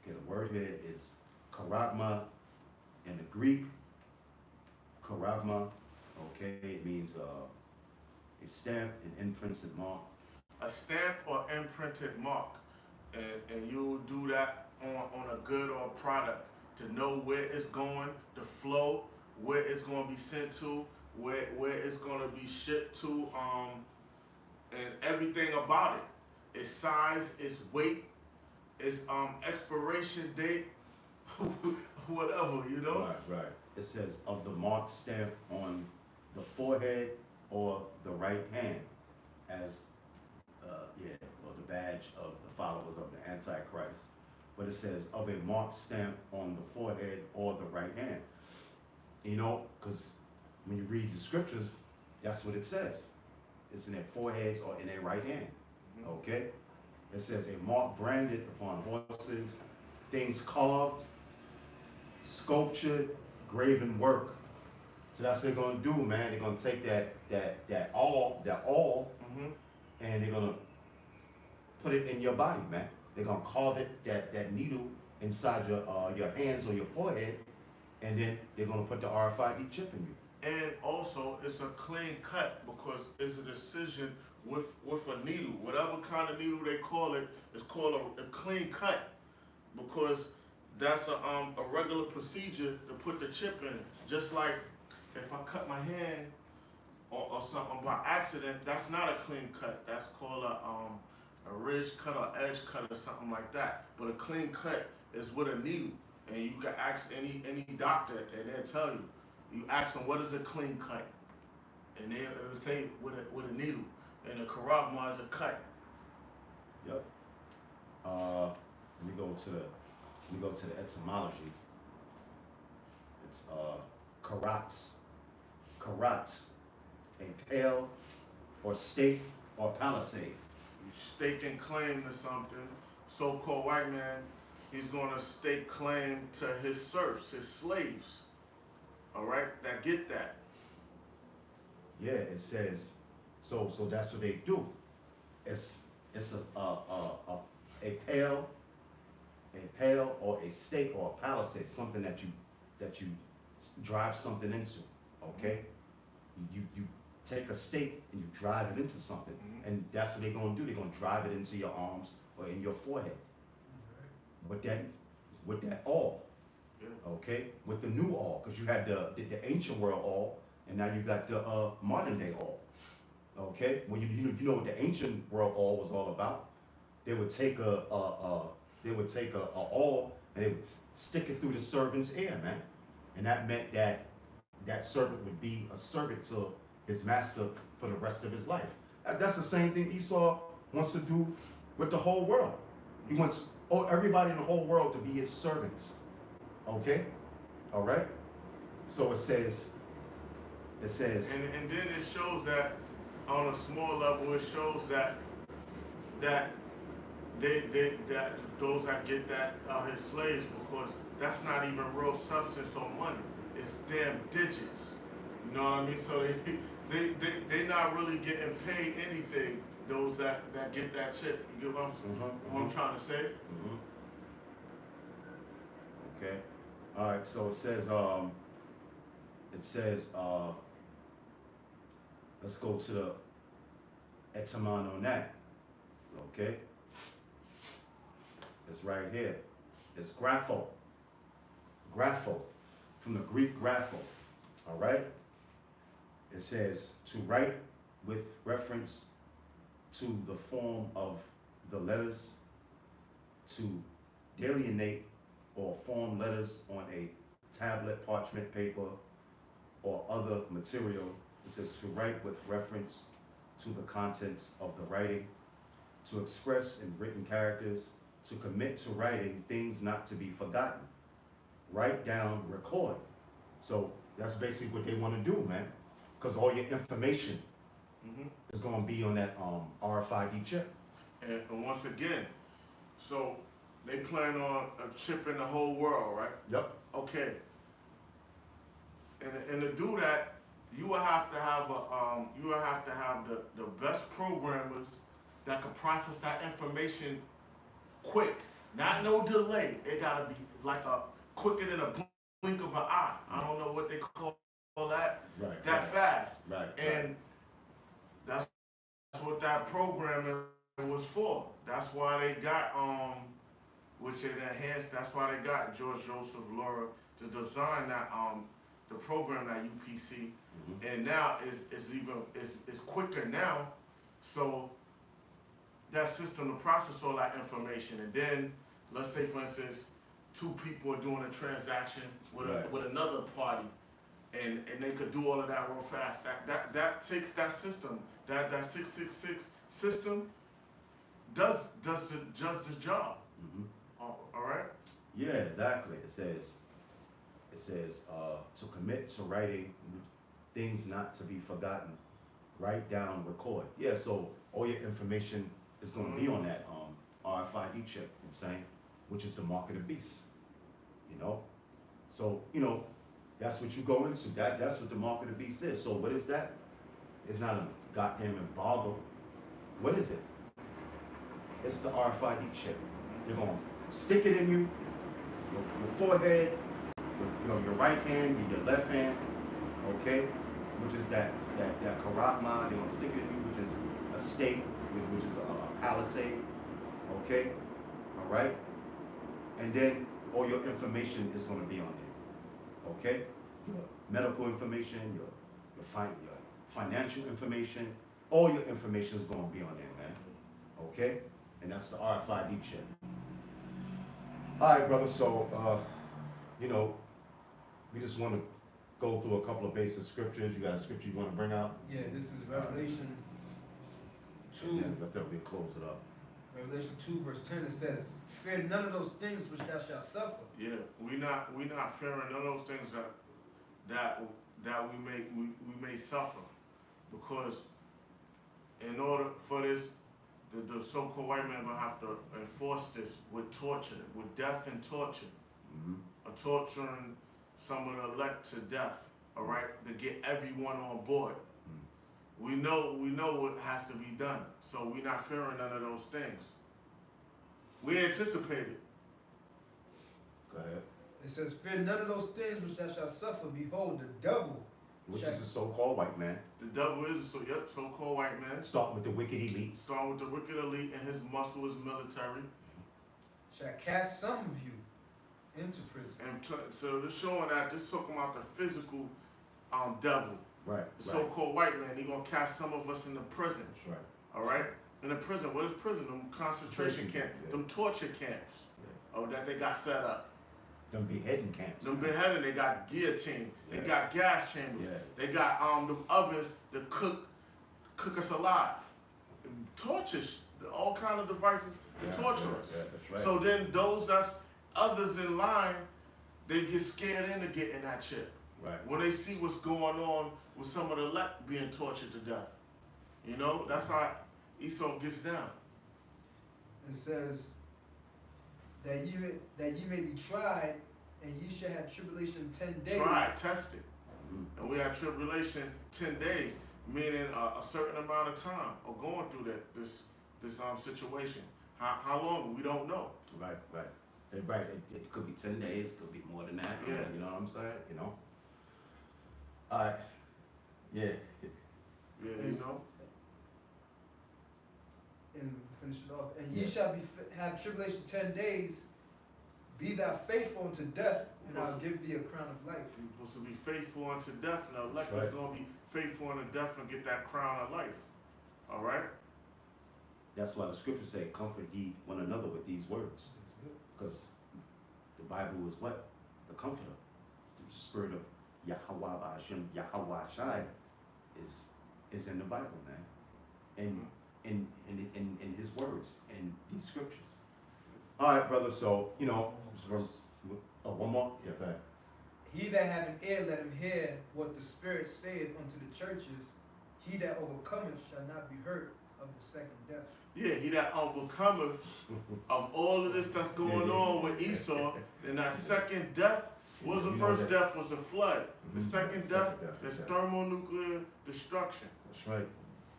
[SPEAKER 1] Okay, the word here is koragma in the Greek. Koragma, okay, it means a stamp, an imprinted mark.
[SPEAKER 3] A stamp or imprinted mark. And you'll do that on a good or a product to know where it's going, the flow, where it's going to be sent to, where it's going to be shipped to, and everything about it. Its size, its weight, its expiration date, whatever,
[SPEAKER 1] Right. It says of the mark stamp on the forehead or the right hand as the badge of the followers of the Antichrist. But it says of a mark stamp on the forehead or the right hand. Because when you read the scriptures, that's what it says. It's in their foreheads or in their right hand. Okay? It says a mark branded upon horses, things carved, sculptured, graven work. So that's what they're gonna do, man. They're gonna take that awl, and they're gonna put it in your body, man. They're gonna carve it, that needle inside your hands or your forehead, and then they're gonna put the RFID chip in you.
[SPEAKER 3] And also, it's a clean cut because it's a decision with a needle. Whatever kind of needle they call it, it's called a clean cut because that's a regular procedure to put the chip in. Just like if I cut my hand or something by accident, that's not a clean cut. That's called a ridge cut or edge cut or something like that. But a clean cut is with a needle, and you can ask any doctor, and they'll tell you. You ask them what is a clean cut, and they'll say with a needle, and a koragma is a cut.
[SPEAKER 1] Yep. Let me go to the etymology. It's karat, a pale or stake or palisade.
[SPEAKER 3] You stake and claim to something. So-called white man, he's gonna stake claim to his serfs, his slaves. All right, that get that.
[SPEAKER 1] Yeah, it says. So that's what they do. It's a pail or a stake or a palisade, something that you drive something into. Okay, You take a stake and you drive it into something,
[SPEAKER 3] Mhm.
[SPEAKER 1] and that's what they're gonna do. They're gonna drive it into your arms or in your forehead. With that all,
[SPEAKER 3] Yeah.
[SPEAKER 1] okay, with the new all, because you had the ancient world all, and now you got the modern day all. Okay, when you know what the ancient world all was all about. They would take a awl and they would stick it through the servant's ear, man, and that meant that that servant would be a servant to his master for the rest of his life. That's the same thing Esau wants to do with the whole world. He wants everybody in the whole world to be his servants. Okay, all right. So it says.
[SPEAKER 3] And then it shows that on a small level, it shows that that that those that get that are his slaves, because that's not even real substance or money. It's damn digits. You know what I mean? So they not really getting paid anything. Those that get that check. You get what I'm trying to say?
[SPEAKER 1] Mm-hmm. Okay. All right. So it says let's go to the etymon on that. Okay. It's right here. It's grapho. Grapho, from the Greek grapho. All right. It says to write with reference to the form of the letters, to delineate or form letters on a tablet, parchment paper, or other material. It says to write with reference to the contents of the writing, to express in written characters, to commit to writing things not to be forgotten. Write down, record. So that's basically what they want to do, man. Because all your information is going to be on that RFID chip.
[SPEAKER 3] And once again, so they plan on a chip in the whole world, right?
[SPEAKER 1] Yep.
[SPEAKER 3] Okay. And to do that, you will have to have the best programmers that can process that information quick, not no delay. It gotta be like a quicker than a blink of an eye. I don't know what they call that.
[SPEAKER 1] Right.
[SPEAKER 3] That
[SPEAKER 1] right,
[SPEAKER 3] fast.
[SPEAKER 1] Right.
[SPEAKER 3] And that's what that programming was for. That's why they got which it enhanced. That's why they got George Joseph Laura to design that the program that UPC. And now it's quicker now, so that system to process all that information. And then let's say, for instance, two people are doing a transaction with with another party, and they could do all of that real fast. That takes that system, that 666 system does the job. All right.
[SPEAKER 1] Yeah, exactly. It says to commit to writing things not to be forgotten. Write down, record. Yeah, so all your information is going to be on that RFID chip, you know what I'm saying, which is the mark of the beast. You know? So, you know, that's what you go into. That's what the mark of the beast is. So what is that? It's not a goddamn embargo. What is it? It's the RFID chip. They're going to stick it in you, your forehead, your right hand, your left hand, okay? Which is that karatma. They're going to stick it in you, which is a stake, which is a palisade, okay? All right? And then all your information is going to be on there, okay? Your medical information, your financial information, all your information is going to be on there, man, okay? And that's the RFID chip. All right, brother, so, you know, we just want to go through a couple of basic scriptures. You got a scripture you want to bring out?
[SPEAKER 2] Yeah, this is Revelation 2.
[SPEAKER 1] Yeah, let that we close it up.
[SPEAKER 2] Revelation 2 verse 10, it says, fear none of those things which thou shalt suffer.
[SPEAKER 3] Yeah, we not fearing none of those things that we may suffer, because in order for this, the so-called white man gonna have to enforce this with torture, with death and torture, torturing some of the elect to death. All right, to get everyone on board. We know what has to be done, so we're not fearing none of those things. We anticipate it.
[SPEAKER 1] Go ahead.
[SPEAKER 2] It says, fear none of those things which thou shalt suffer. Behold, the devil
[SPEAKER 1] which
[SPEAKER 2] Check.
[SPEAKER 1] is a so-called white man,
[SPEAKER 3] The devil is so-called white man,
[SPEAKER 1] starting with the wicked elite.
[SPEAKER 3] starting with the wicked elite and his muscle is military.
[SPEAKER 2] Shall cast some of you into prison.
[SPEAKER 3] And so they're showing that this talking about the physical devil,
[SPEAKER 1] Right,
[SPEAKER 3] the
[SPEAKER 1] right.
[SPEAKER 3] so-called white man. He gonna cast some of us into prison.
[SPEAKER 1] That's right.
[SPEAKER 3] All right, in the prison. What is prison? Them concentration camp,
[SPEAKER 1] Yeah.
[SPEAKER 3] them torture camps.
[SPEAKER 1] Yeah.
[SPEAKER 3] Oh, that they got set up.
[SPEAKER 1] Them beheading camps.
[SPEAKER 3] Them beheading. They got guillotine. They
[SPEAKER 1] Yeah.
[SPEAKER 3] got gas chambers.
[SPEAKER 1] Yeah.
[SPEAKER 3] They got them ovens to cook us alive. Tortures. All kind of devices to
[SPEAKER 1] Yeah,
[SPEAKER 3] torture
[SPEAKER 1] yeah,
[SPEAKER 3] us.
[SPEAKER 1] yeah, that's right.
[SPEAKER 3] So then those that's others in line, they get scared into getting that chip.
[SPEAKER 1] Right.
[SPEAKER 3] When they see what's going on with some of the elect being tortured to death. You know, that's how Esau gets down.
[SPEAKER 2] It says that you may be tried, and you shall have tribulation 10 days.
[SPEAKER 3] Try it, test it.
[SPEAKER 1] Mhm.
[SPEAKER 3] And we have tribulation 10 days, meaning a certain amount of time of going through this situation. How long? We don't know.
[SPEAKER 1] Right, right. Right. It could be 10 days, could be more than that.
[SPEAKER 3] Yeah.
[SPEAKER 1] You know what I'm saying? You know? Alright. Yeah.
[SPEAKER 3] Yeah, you
[SPEAKER 2] Yes.
[SPEAKER 3] know.
[SPEAKER 2] And finish it off. And
[SPEAKER 1] Yeah.
[SPEAKER 2] ye shall have tribulation 10 days. Be thou faithful unto death, and I'll give thee a crown of life.
[SPEAKER 3] You're supposed to be faithful unto death, and the elect
[SPEAKER 1] Right.
[SPEAKER 3] is going to be faithful unto death and get that crown of life. All right?
[SPEAKER 1] That's why the scriptures say, comfort ye one another with these words. Because the Bible is what? The comforter. The spirit of Yahweh Hashem, Yahweh Shai is in the Bible, man. And in his words, in these scriptures. All right, brother, so, you know, one more? Yeah, go ahead.
[SPEAKER 2] He that hath an ear, let him hear what the Spirit saith unto the churches. He that overcometh shall not be hurt of the second death.
[SPEAKER 3] Yeah, he that overcometh of all of this that's going
[SPEAKER 1] Yeah.
[SPEAKER 3] on with Esau, and that second death was the
[SPEAKER 1] You know
[SPEAKER 3] first
[SPEAKER 1] that-
[SPEAKER 3] death was the flood. The
[SPEAKER 1] Mhm.
[SPEAKER 3] second
[SPEAKER 1] Second
[SPEAKER 3] death
[SPEAKER 1] death,
[SPEAKER 3] is
[SPEAKER 1] yeah.
[SPEAKER 3] thermonuclear destruction.
[SPEAKER 1] That's right.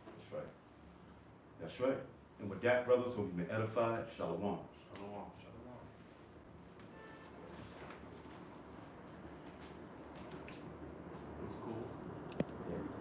[SPEAKER 1] That's right. That's right. And with that, brothers, hope you've been edified. Shalom.
[SPEAKER 3] Shalom.